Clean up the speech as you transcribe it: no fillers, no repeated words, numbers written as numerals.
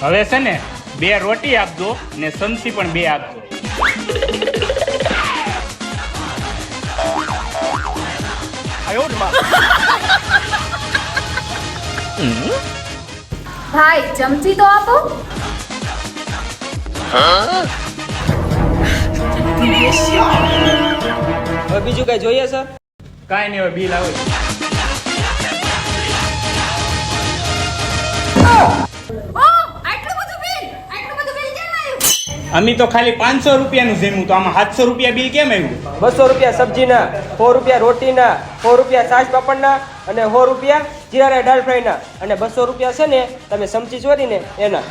હવે છે ને 2 રોટી આપજો ને સંસી પણ 2 આપજો. ભાઈ ચમચી તો આપો. હવે બીજું કઈ જોઈએ સર? કાંઈ નહીં, હવે બિલ આવે. અમે તો ખાલી 500 રૂપિયાનું જેમું, તો આમાં 700 રૂપિયા બિલ કેમ આવ્યું? 200 રૂપિયા સબ્જીના, 100 રૂપિયા રોટીના, 100 રૂપિયા છાશ પાપડના અને 100 રૂપિયા જીરા દાળ ફ્રાયના અને 200 રૂપિયા છે ને તમે સમજી ચોરીને એના.